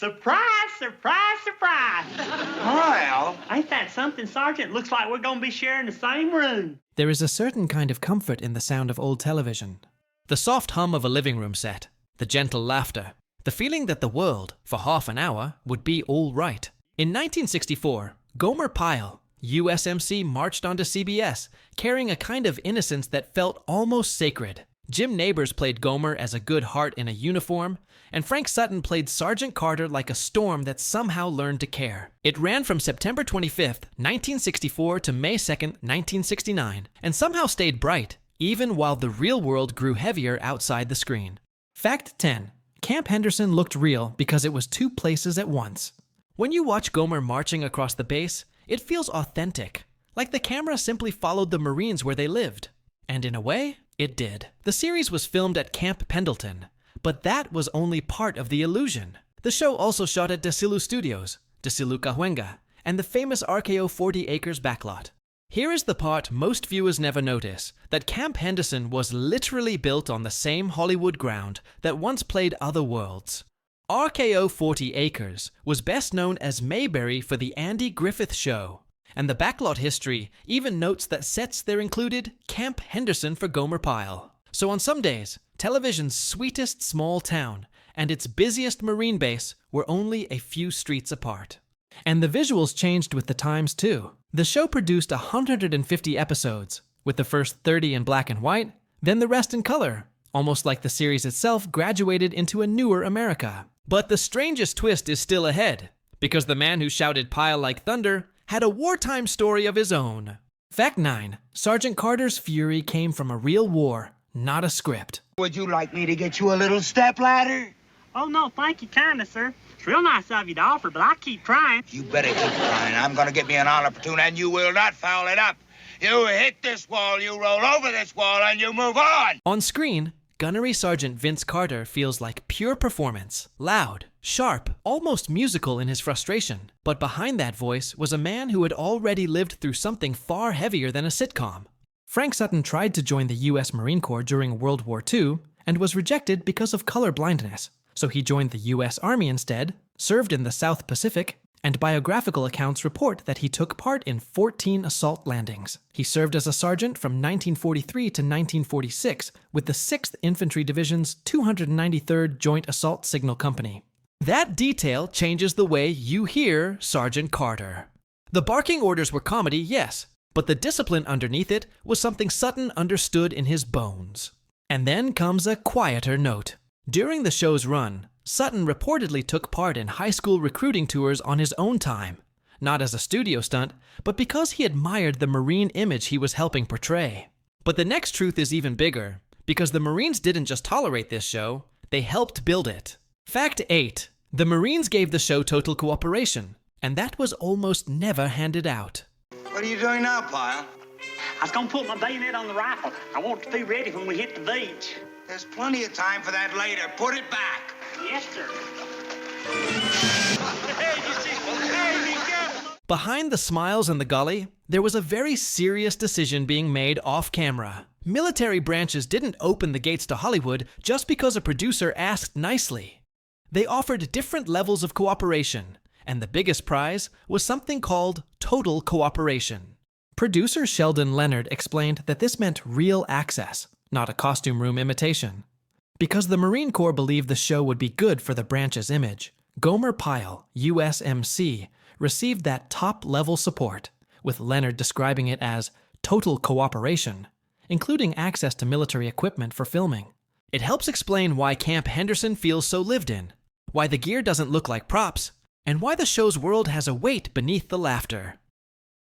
Surprise, surprise, surprise. Pyle? Ain't that something, Sergeant? Looks like we're gonna be sharing the same room. There is a certain kind of comfort in the sound of old television. The soft hum of a living room set, the gentle laughter, the feeling that the world, for half an hour, would be all right. In 1964, Gomer Pyle, USMC, marched onto CBS, carrying a kind of innocence that felt almost sacred. Jim Nabors played Gomer as a good heart in a uniform, and Frank Sutton played Sergeant Carter like a storm that somehow learned to care. It ran from September 25th, 1964 to May 2nd, 1969, and somehow stayed bright, even while the real world grew heavier outside the screen. Fact 10. Camp Henderson looked real because it was two places at once. When you watch Gomer marching across the base, it feels authentic, like the camera simply followed the Marines where they lived. And in a way, it did. The series was filmed at Camp Pendleton, but that was only part of the illusion. The show also shot at Desilu Studios, Desilu Cahuenga, and the famous RKO 40 Acres backlot. Here is the part most viewers never notice, that Camp Henderson was literally built on the same Hollywood ground that once played other worlds. RKO 40 Acres was best known as Mayberry for the Andy Griffith Show, and the backlot history even notes that sets there included Camp Henderson for Gomer Pyle. So on some days, television's sweetest small town and its busiest Marine base were only a few streets apart. And the visuals changed with the times too. The show produced 150 episodes, with the first 30 in black and white, then the rest in color, almost like the series itself graduated into a newer America. But the strangest twist is still ahead, because the man who shouted Pyle like thunder had a wartime story of his own. Fact 9. Sergeant Carter's fury came from a real war, not a script. Would you like me to get you a little stepladder? Oh, no, thank you kindly, sir. It's real nice of you to offer, but I keep trying. You better keep trying. I'm gonna get me an honor platoon, and you will not foul it up. You hit this wall, you roll over this wall, and you move on. On screen, Gunnery Sergeant Vince Carter feels like pure performance, loud, sharp, almost musical in his frustration. But behind that voice was a man who had already lived through something far heavier than a sitcom. Frank Sutton tried to join the U.S. Marine Corps during World War II and was rejected because of color blindness. So he joined the U.S. Army instead, served in the South Pacific, and biographical accounts report that he took part in 14 assault landings. He served as a sergeant from 1943 to 1946 with the 6th Infantry Division's 293rd Joint Assault Signal Company. That detail changes the way you hear Sergeant Carter. The barking orders were comedy, yes, but the discipline underneath it was something Sutton understood in his bones. And then comes a quieter note. During the show's run, Sutton reportedly took part in high school recruiting tours on his own time, not as a studio stunt, but because he admired the Marine image he was helping portray. But the next truth is even bigger, because the Marines didn't just tolerate this show, they helped build it. Fact 8. The Marines gave the show total cooperation, and that was almost never handed out. What are you doing now, Pyle? I was gonna put my bayonet on the rifle. I want it to be ready when we hit the beach. There's plenty of time for that later. Put it back. Yes, sir. Behind the smiles and the Golly, there was a very serious decision being made off camera. Military branches didn't open the gates to Hollywood just because a producer asked nicely. They offered different levels of cooperation, and the biggest prize was something called total cooperation. Producer Sheldon Leonard explained that this meant real access, not a costume room imitation. Because the Marine Corps believed the show would be good for the branch's image, Gomer Pyle, U.S.M.C., received that top-level support, with Leonard describing it as total cooperation, including access to military equipment for filming. It helps explain why Camp Henderson feels so lived in, why the gear doesn't look like props, and why the show's world has a weight beneath the laughter.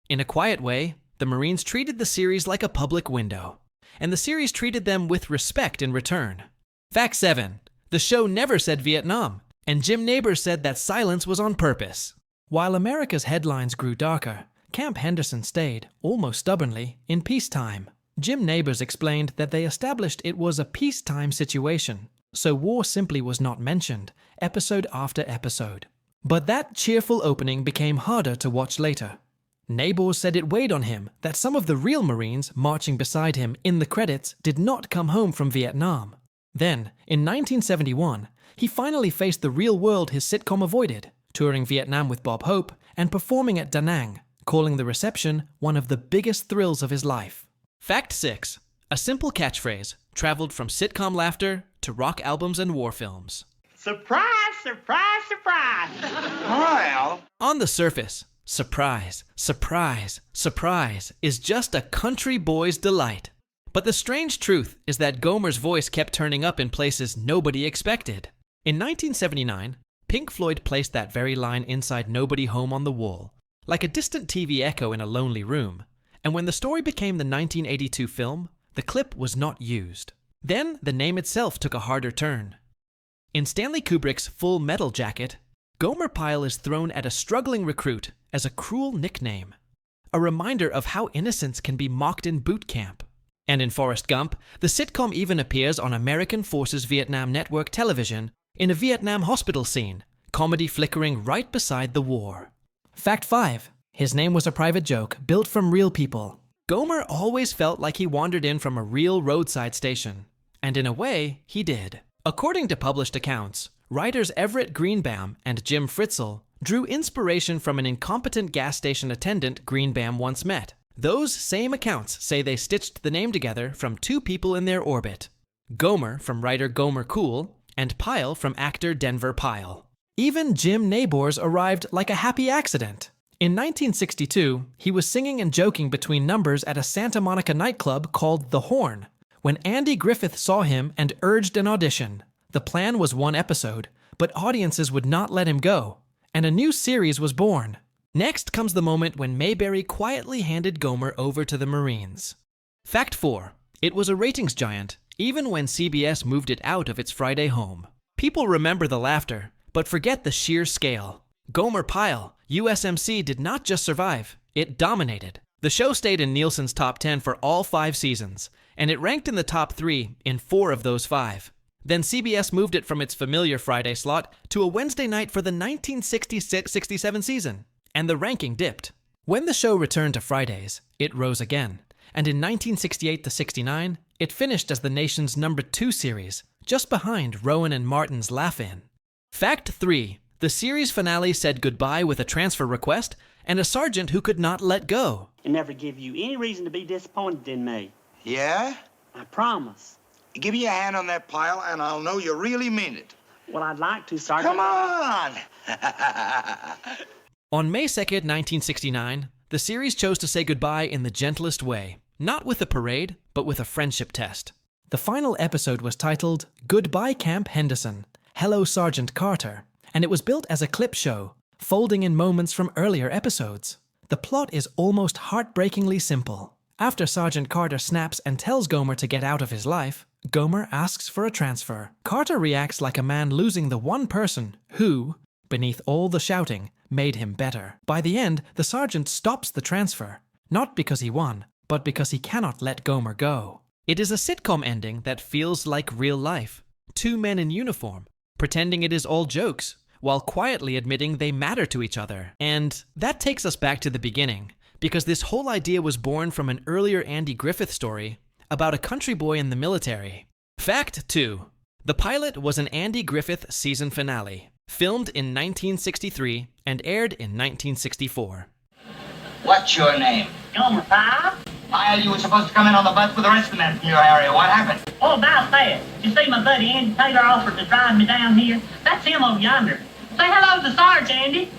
In a quiet way, the Marines treated the series like a public window, and the series treated them with respect in return. Fact 7. The show never said Vietnam, and Jim Nabors said that silence was on purpose. While America's headlines grew darker, Camp Henderson stayed, almost stubbornly, in peacetime. Jim Nabors explained that they established it was a peacetime situation, so war simply was not mentioned, episode after episode. But that cheerful opening became harder to watch later. Nabors said it weighed on him that some of the real Marines marching beside him in the credits did not come home from Vietnam. Then, in 1971, he finally faced the real world his sitcom avoided, touring Vietnam with Bob Hope and performing at Da Nang, calling the reception one of the biggest thrills of his life. Fact 6. A simple catchphrase traveled from sitcom laughter to rock albums and war films. Surprise, surprise, surprise. Well, On the surface, surprise, surprise, surprise is just a country boy's delight. But the strange truth is that Gomer's voice kept turning up in places nobody expected. In 1979, Pink Floyd placed that very line inside Nobody Home on the wall, like a distant TV echo in a lonely room. And when the story became the 1982 film, the clip was not used. Then the name itself took a harder turn. In Stanley Kubrick's Full Metal Jacket, Gomer Pyle is thrown at a struggling recruit as a cruel nickname, a reminder of how innocence can be mocked in boot camp. And in Forrest Gump, the sitcom even appears on American Forces Vietnam Network television in a Vietnam hospital scene, comedy flickering right beside the war. Fact 5. His name was a private joke built from real people. Gomer always felt like he wandered in from a real roadside station. And in a way, he did. According to published accounts, writers Everett Greenbaum and Jim Fritzl drew inspiration from an incompetent gas station attendant Greenbaum once met. Those same accounts say they stitched the name together from two people in their orbit. Gomer from writer Gomer Cool and Pyle from actor Denver Pyle. Even Jim Nabors arrived like a happy accident. In 1962, he was singing and joking between numbers at a Santa Monica nightclub called The Horn, when Andy Griffith saw him and urged an audition. The plan was one episode, but audiences would not let him go, and a new series was born. Next comes the moment when Mayberry quietly handed Gomer over to the Marines. Fact 4. It was a ratings giant, even when CBS moved it out of its Friday home. People remember the laughter, but forget the sheer scale. Gomer Pyle, USMC did not just survive, it dominated. The show stayed in Nielsen's top 10 for all 5 seasons, and it ranked in the top 3 in 4 of those 5. Then CBS moved it from its familiar Friday slot to a Wednesday night for the 1966-67 season, and the ranking dipped. When the show returned to Fridays, it rose again, and in 1968-69, it finished as the nation's number 2 series, just behind Rowan and Martin's Laugh-In. Fact 3. The series finale said goodbye with a transfer request and a sergeant who could not let go. It never give you any reason to be disappointed in me. yeah? I promise. Give me a hand on that pile, and I'll know you really mean it. Well, I'd like to, Sergeant. Come on! On May 2nd, 1969, the series chose to say goodbye in the gentlest way, not with a parade, but with a friendship test. The final episode was titled Goodbye Camp Henderson, Hello Sergeant Carter, and it was built as a clip show, folding in moments from earlier episodes. The plot is almost heartbreakingly simple. After Sergeant Carter snaps and tells Gomer to get out of his life, Gomer asks for a transfer. Carter reacts like a man losing the one person who, beneath all the shouting, made him better. By the end, the sergeant stops the transfer, not because he won, but because he cannot let Gomer go. It is a sitcom ending that feels like real life. 2 men in uniform, pretending it is all jokes, while quietly admitting they matter to each other. And that takes us back to the beginning, because this whole idea was born from an earlier Andy Griffith story about a country boy in the military. Fact 2. The pilot was an Andy Griffith season finale, filmed in 1963 and aired in 1964. What's your name? Gomer Pyle? Pyle, you were supposed to come in on the bus with the rest of the men from your area. What happened? Oh, about that. You see, my buddy Andy Taylor offered to drive me down here. That's him over yonder. Say hello to Sarge, Andy.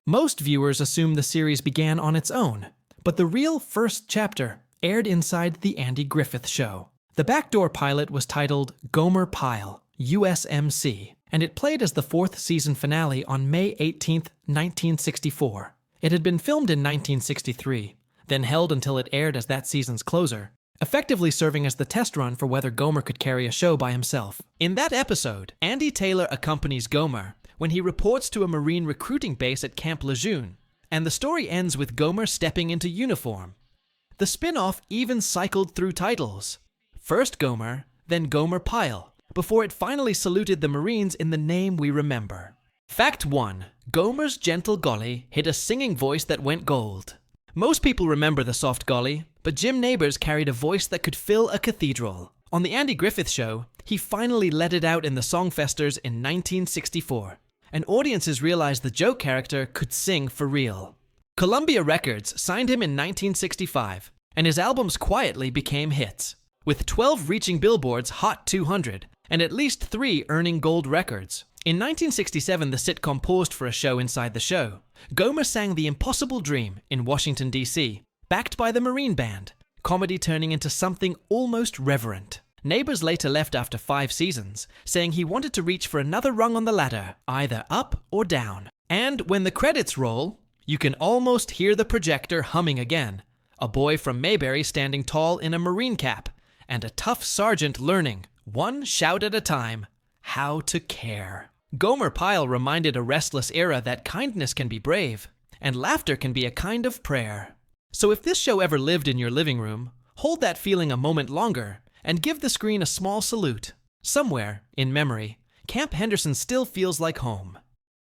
Most viewers assume the series began on its own, but the real first chapter aired inside The Andy Griffith Show. The backdoor pilot was titled Gomer Pyle, U.S.M.C., and it played as the 4th season finale on May 18, 1964. It had been filmed in 1963, then held until it aired as that season's closer, effectively serving as the test run for whether Gomer could carry a show by himself. In that episode, Andy Taylor accompanies Gomer when he reports to a Marine recruiting base at Camp Lejeune, and the story ends with Gomer stepping into uniform. The spin-off even cycled through titles. First Gomer, then Gomer Pyle, before it finally saluted the Marines in the name we remember. Fact 1. Gomer's gentle Golly hid a singing voice that went gold. Most people remember the soft Golly, but Jim Nabors carried a voice that could fill a cathedral. On The Andy Griffith Show, He finally let it out in the Songfesters in 1964, and audiences realized the Joe character could sing for real. Columbia Records signed him in 1965, and his albums quietly became hits, with 12 reaching Billboard's Hot 200 and at least 3 earning gold records. In 1967, the sitcom paused for a show inside the show. Gomer sang The Impossible Dream in Washington, D.C., backed by the Marine Band, comedy turning into something almost reverent. Nabors later left after 5 seasons, saying he wanted to reach for another rung on the ladder, either up or down. And when the credits roll, you can almost hear the projector humming again. A boy from Mayberry standing tall in a Marine cap, and a tough sergeant learning, one shout at a time, how to care. Gomer Pyle reminded a restless era that kindness can be brave, and laughter can be a kind of prayer. So if this show ever lived in your living room, hold that feeling a moment longer, and give the screen a small salute. Somewhere, in memory, Camp Henderson still feels like home.